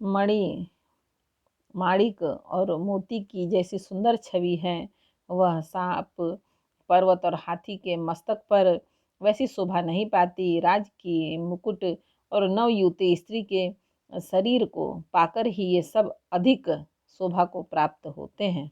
मणि माणिक और मोती की जैसी सुंदर छवि है, वह सांप, पर्वत और हाथी के मस्तक पर वैसी शोभा नहीं पाती। राज की मुकुट और नवयुवती स्त्री के शरीर को पाकर ही ये सब अधिक शोभा को प्राप्त होते हैं।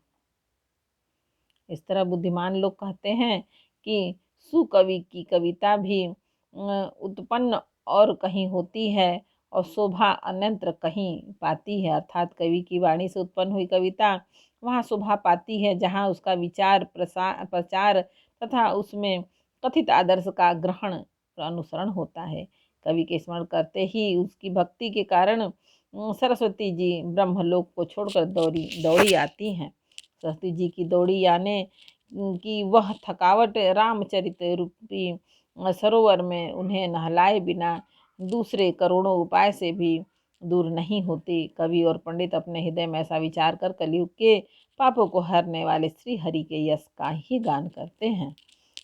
इस तरह बुद्धिमान लोग कहते हैं कि सुकवि की कविता भी उत्पन्न और कहीं होती है और शोभा अन्यत्र कहीं पाती है। अर्थात कवि की वाणी से उत्पन्न हुई कविता वहाँ शोभा पाती है जहाँ उसका विचार प्रचार तथा उसमें कथित आदर्श का ग्रहण और अनुसरण होता है। कवि के स्मरण करते ही उसकी भक्ति के कारण सरस्वती जी ब्रह्मलोक को छोड़कर दौड़ी आती हैं। सरस्वती जी की दौड़ी आने की वह थकावट रामचरित रूपी सरोवर में उन्हें नहलाए बिना दूसरे करोड़ों उपाय से भी दूर नहीं होती। कवि और पंडित अपने हृदय में ऐसा विचार कर कलयुग के पापों को हरने वाले श्री हरि के यश का ही गान करते हैं।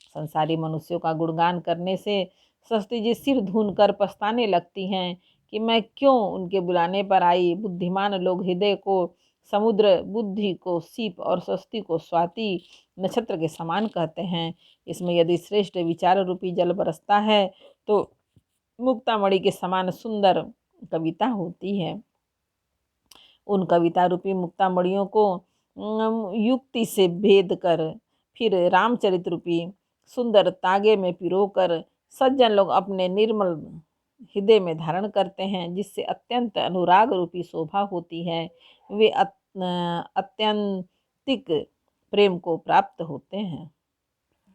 संसारी मनुष्यों का गुणगान करने से सरस्वती जी सिर धुन कर पछताने लगती हैं कि मैं क्यों उनके बुलाने पर आई। बुद्धिमान लोग हृदय को समुद्र, बुद्धि को सीप और सरस्वती को स्वाति नक्षत्र के समान कहते हैं। इसमें यदि श्रेष्ठ विचार रूपी जल बरसता है तो मुक्तामणि के समान सुंदर कविता होती है। उन कविता रूपी मुक्तामणियों को युक्ति से भेद कर फिर रामचरित रूपी सुंदर तागे में पिरोकर सज्जन लोग अपने निर्मल हृदय में धारण करते हैं, जिससे अत्यंत अनुराग रूपी शोभा होती है। वे अत्यंतिक प्रेम को प्राप्त होते हैं।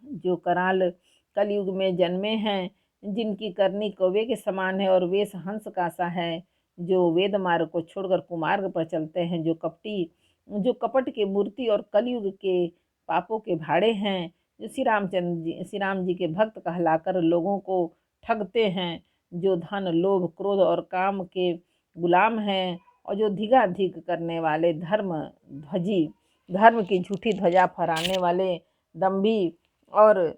जो कराल कलयुग में जन्मे हैं, जिनकी करनी कौवे के समान है और वेश हंस का सा है, जो वेद मार्ग को छोड़कर कुमार्ग पर चलते हैं, जो कपट के मूर्ति और कलयुग के पापों के भाड़े हैं, जो श्री राम जी के भक्त कहलाकर लोगों को ठगते हैं, जो धन, लोभ, क्रोध और काम के गुलाम हैं और जो धिगाधिग करने वाले धर्म की झूठी ध्वजा फहराने वाले दम्भी और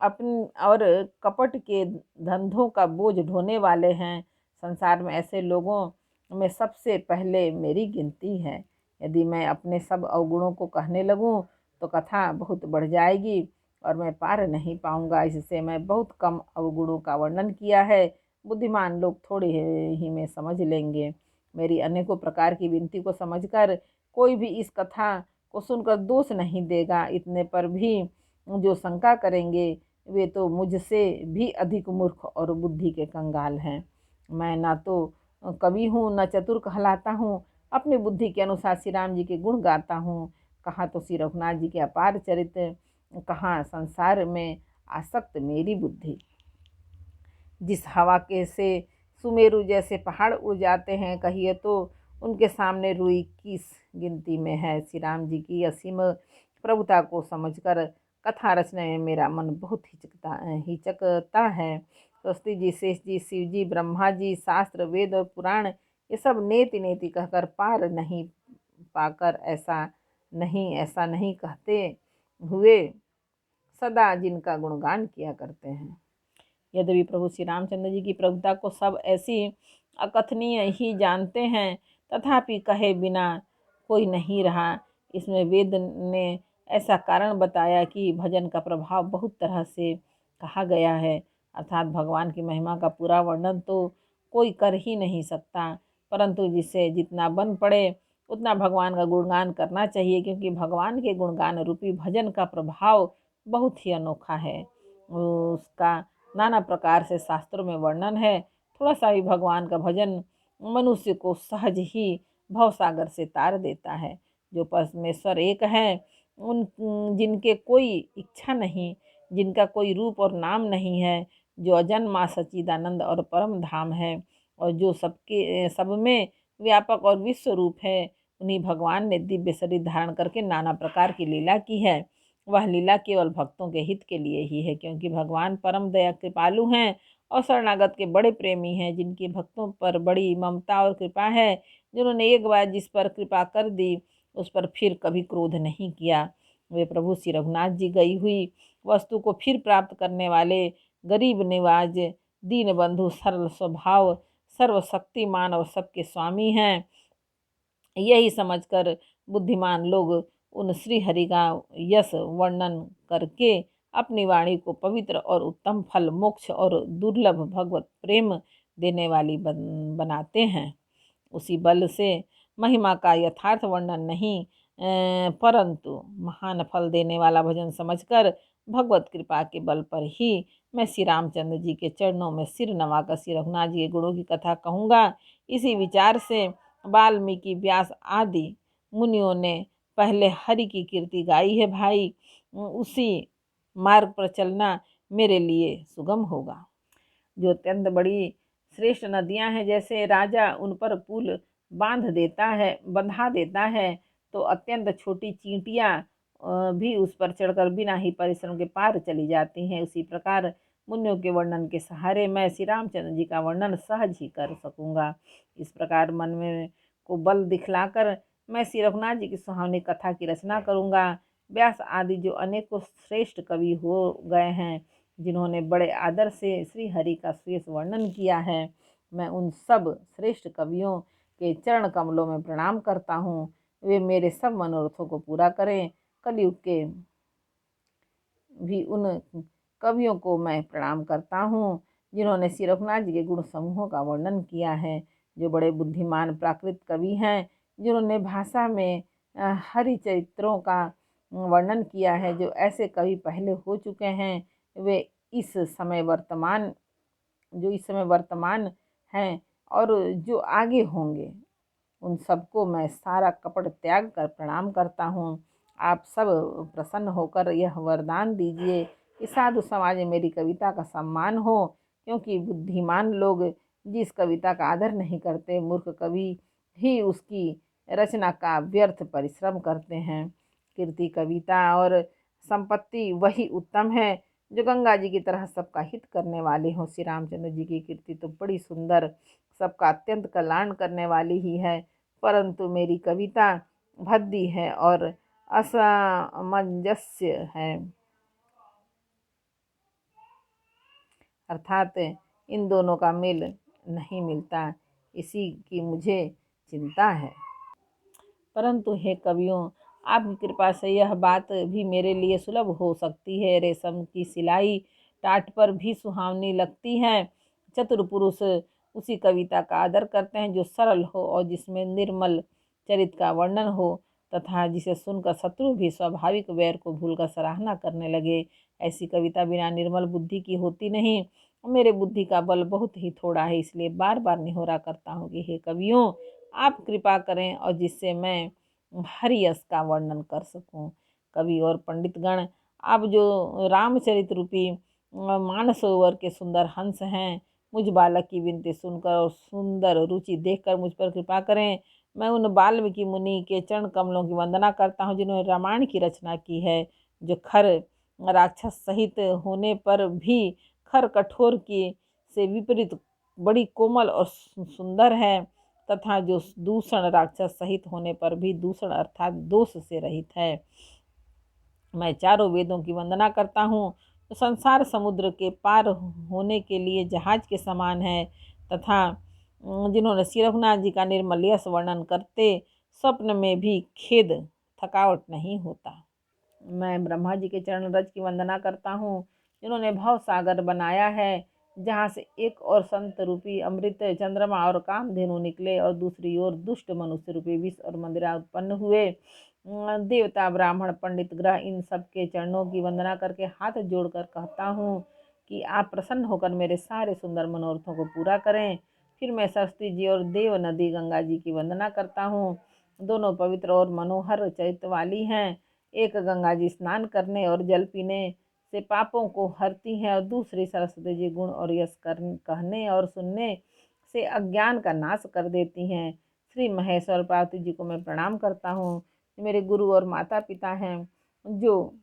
कपट के धंधों का बोझ ढोने वाले हैं। संसार में ऐसे लोगों में सबसे पहले मेरी गिनती है। यदि मैं अपने सब अवगुणों को कहने लगूं तो कथा बहुत बढ़ जाएगी और मैं पार नहीं पाऊंगा। इससे मैं बहुत कम अवगुणों का वर्णन किया है, बुद्धिमान लोग थोड़े ही में समझ लेंगे। मेरी अनेकों प्रकार की विनती को समझकर कोई भी इस कथा को सुनकर दोष नहीं देगा। इतने पर भी जो शंका करेंगे वे तो मुझसे भी अधिक मूर्ख और बुद्धि के कंगाल हैं। मैं ना तो कवि हूँ न चतुर कहलाता हूँ। अपनी बुद्धि के अनुसार श्री राम जी के गुण गाता हूँ। कहाँ तो श्री रघुनाथ जी के अपार चरित्र, कहाँ संसार में आसक्त मेरी बुद्धि। जिस हवा के से सुमेरु जैसे पहाड़ उड़ जाते हैं, कहिए तो उनके सामने रुई किस गिनती में है। श्री राम जी की असीम प्रभुता को समझकर कथा रचने में मेरा मन बहुत हिचकता है। सरस्वती जी, शेष जी, शिव जी, ब्रह्मा जी, शास्त्र, वेद और पुराण ये सब नेति नेति कहकर पार नहीं पाकर ऐसा नहीं कहते हुए सदा जिनका गुणगान किया करते हैं। यद्यपि प्रभु श्री रामचंद्र जी की प्रभुता को सब ऐसी अकथनीय ही जानते हैं, तथापि कहे बिना कोई नहीं रहा। इसमें वेद ने ऐसा कारण बताया कि भजन का प्रभाव बहुत तरह से कहा गया है। अर्थात भगवान की महिमा का पूरा वर्णन तो कोई कर ही नहीं सकता, परंतु जिसे जितना बन पड़े उतना भगवान का गुणगान करना चाहिए, क्योंकि भगवान के गुणगान रूपी भजन का प्रभाव बहुत ही अनोखा है। उसका नाना प्रकार से शास्त्रों में वर्णन है। थोड़ा सा भी भगवान का भजन मनुष्य को सहज ही भवसागर से तार देता है। जो परमेश्वर एक है, उन जिनके कोई इच्छा नहीं, जिनका कोई रूप और नाम नहीं है, जो अजन्मा सच्चिदानंद और परम धाम है और जो सब में व्यापक और विश्व रूप है, उन्हीं भगवान ने दिव्य शरीर धारण करके नाना प्रकार की लीला की है। वह लीला केवल भक्तों के हित के लिए ही है, क्योंकि भगवान परम दया कृपालु हैं और शरणागत के बड़े प्रेमी हैं, जिनकी भक्तों पर बड़ी ममता और कृपा है। जिन्होंने एक बार जिस पर कृपा कर दी उस पर फिर कभी क्रोध नहीं किया। वे प्रभु श्री रघुनाथ जी गई हुई वस्तु को फिर प्राप्त करने वाले गरीब निवाज, दीन बंधु, सरल स्वभाव, सर्वशक्तिमान और सबके स्वामी हैं। यही समझकर बुद्धिमान लोग उन श्री हरि का यश वर्णन करके अपनी वाणी को पवित्र और उत्तम फल, मोक्ष और दुर्लभ भगवत प्रेम देने वाली बनाते हैं। उसी बल से महिमा का यथार्थ वर्णन नहीं, परंतु महान फल देने वाला भजन समझकर भगवत कृपा के बल पर ही मैं श्री रामचंद्र जी के चरणों में सिर नवाकर श्री रघुनाथ जी के गुणों की कथा कहूँगा। इसी विचार से वाल्मीकि, व्यास आदि मुनियों ने पहले हरि की कीर्ति गाई है भाई। उसी मार्ग पर चलना मेरे लिए सुगम होगा। जो अत्यंत बड़ी श्रेष्ठ नदियां हैं, जैसे राजा उन पर पुल बंधा देता है, तो अत्यंत छोटी चींटियां भी उस पर चढ़कर बिना ही परिश्रम के पार चली जाती हैं। उसी प्रकार मुनियों के वर्णन के सहारे मैं श्री रामचंद्र जी का वर्णन सहज ही कर सकूंगा। इस प्रकार मन में को बल दिखलाकर मैं श्री रघुनाथ जी की सुहावनी कथा की रचना करूंगा। व्यास आदि जो अनेकों श्रेष्ठ कवि हो गए हैं, जिन्होंने बड़े आदर से श्री हरि का श्रेष्ठ वर्णन किया है, मैं उन सब श्रेष्ठ कवियों के चरण कमलों में प्रणाम करता हूँ। वे मेरे सब मनोरथों को पूरा करें। कलयुग के भी उन कवियों को मैं प्रणाम करता हूँ जिन्होंने श्री रघुनाथ जी के गुण समूहों का वर्णन किया है, जो बड़े बुद्धिमान प्राकृत कवि हैं, जिन्होंने भाषा में हरि चरित्रों का वर्णन किया है। जो ऐसे कवि पहले हो चुके हैं, वे इस समय वर्तमान हैं और जो आगे होंगे, उन सबको मैं सारा कपट त्याग कर प्रणाम करता हूँ। आप सब प्रसन्न होकर यह वरदान दीजिए कि साधु समाज में मेरी कविता का सम्मान हो, क्योंकि बुद्धिमान लोग जिस कविता का आदर नहीं करते, मूर्ख कवि ही उसकी रचना का व्यर्थ परिश्रम करते हैं। कीर्ति, कविता और संपत्ति वही उत्तम है जो गंगा जी की तरह सबका हित करने वाले हों। श्री रामचंद्र जी की कीर्ति तो बड़ी सुंदर, सबका अत्यंत कल्याण करने वाली ही है, परंतु मेरी कविता भद्दी है और असमंजस्य है, अर्थात इन दोनों का मेल नहीं मिलता। इसी की मुझे चिंता है। परंतु हे कवियों, आपकी कृपा से यह बात भी मेरे लिए सुलभ हो सकती है। रेशम की सिलाई टाट पर भी सुहावनी लगती है। चतुर पुरुष उसी कविता का आदर करते हैं जो सरल हो और जिसमें निर्मल चरित्र का वर्णन हो, तथा जिसे सुनकर शत्रु भी स्वाभाविक वैर को भूलकर सराहना करने लगे। ऐसी कविता बिना निर्मल बुद्धि की होती नहीं। मेरे बुद्धि का बल बहुत ही थोड़ा है, इसलिए बार बार निहोरा करता हूँ कि हे कवियों, आप कृपा करें और जिससे मैं हरि यश का वर्णन कर सकूं। कवि और पंडितगण, आप जो रामचरित रूपी मानसरोवर के सुंदर हंस हैं, मुझ बालक की विनती सुनकर और सुंदर रुचि देखकर मुझ पर कृपा करें। मैं उन वाल्मीकि मुनि के चरण कमलों की वंदना करता हूँ जिन्होंने रामायण की रचना की है, जो खर राक्षस सहित होने पर भी खर कठोर की से विपरीत बड़ी कोमल और सुंदर है, तथा जो दूषण राक्षस सहित होने पर भी दूषण अर्थात दोष से रहित है। मैं चारों वेदों की वंदना करता हूँ, तो संसार समुद्र के पार होने के लिए जहाज के समान है, तथा जिन्होंने श्री रघुनाथ जी का निर्मल यश वर्णन करते स्वप्न में भी खेद थकावट नहीं होता। मैं ब्रह्मा जी के चरण रज की वंदना करता हूँ, जिन्होंने भव सागर बनाया है, जहाँ से एक और संत रूपी अमृत चंद्रमा और कामधेनु निकले और दूसरी ओर दुष्ट मनुष्य रूपी विष और मंदिरा उत्पन्न हुए। देवता, ब्राह्मण, पंडित, ग्रह, इन सब के चरणों की वंदना करके हाथ जोड़कर कहता हूँ कि आप प्रसन्न होकर मेरे सारे सुंदर मनोरथों को पूरा करें। फिर मैं सरस्वती जी और देव नदी गंगा जी की वंदना करता हूँ। दोनों पवित्र और मनोहर चरित्र वाली हैं। एक गंगा जी स्नान करने और जल पीने से पापों को हरती हैं और दूसरी सरस्वती जी गुण और यश कहने और सुनने से अज्ञान का नाश कर देती हैं। श्री महेश्वर पार्वती जी को मैं प्रणाम करता हूँ, मेरे गुरु और माता पिता हैं, जो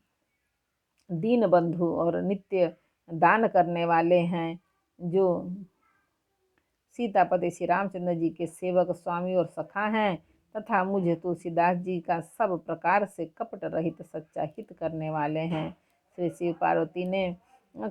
दीन बंधु और नित्य दान करने वाले हैं, जो सीतापति श्री रामचंद्र जी के सेवक, स्वामी और सखा हैं, तथा मुझे तुलसीदास जी का सब प्रकार से कपट रहित सच्चा हित करने वाले हैं। श्री शिव पार्वती ने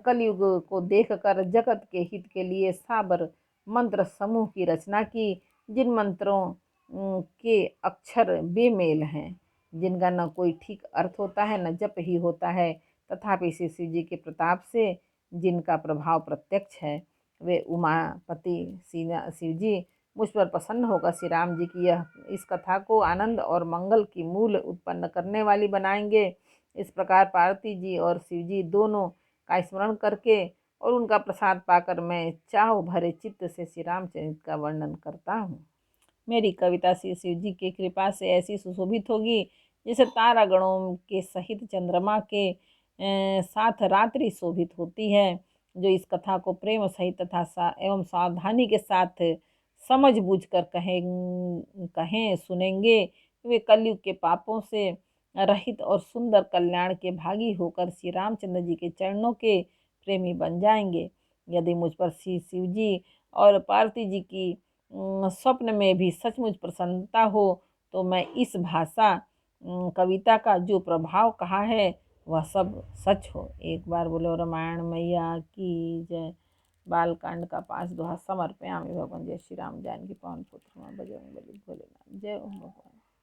कलयुग को देखकर जगत के हित के लिए साबर मंत्र समूह की रचना की, जिन मंत्रों के अक्षर बेमेल हैं, जिनका न कोई ठीक अर्थ होता है न जप ही होता है, तथापि श्री शिव जी के प्रताप से जिनका प्रभाव प्रत्यक्ष है, वे उमापति शिव जी मुझ पर प्रसन्न होकर श्री राम जी की इस कथा को आनंद और मंगल की मूल उत्पन्न करने वाली बनाएंगे। इस प्रकार पार्वती जी और शिव जी दोनों का स्मरण करके और उनका प्रसाद पाकर मैं चाव भरे चित्त से श्री रामचरित का वर्णन करता हूँ। मेरी कविता श्री शिव जी की कृपा से ऐसी सुशोभित होगी जैसे तारागणों के सहित चंद्रमा के साथ रात्रि शोभित होती है। जो इस कथा को प्रेम सहित तथा एवं सावधानी के साथ समझ बूझ कर कहें सुनेंगे, वे कलयुग के पापों से रहित और सुंदर कल्याण के भागी होकर श्री रामचंद्र जी के चरणों के प्रेमी बन जाएंगे। यदि मुझ पर श्री शिव जी और पार्वती जी की स्वप्न में भी सचमुच प्रसन्नता हो तो मैं इस भाषा कविता का जो प्रभाव कहा है वह सब सच हो। एक बार बोलो रामायण मैया की जय। बालकांड का 5 दोहा समर्पयामि भगवान। जय श्री राम जानकी पवन पुत्र बजरंग बली भोलेनाथ। जय ओम भगवान।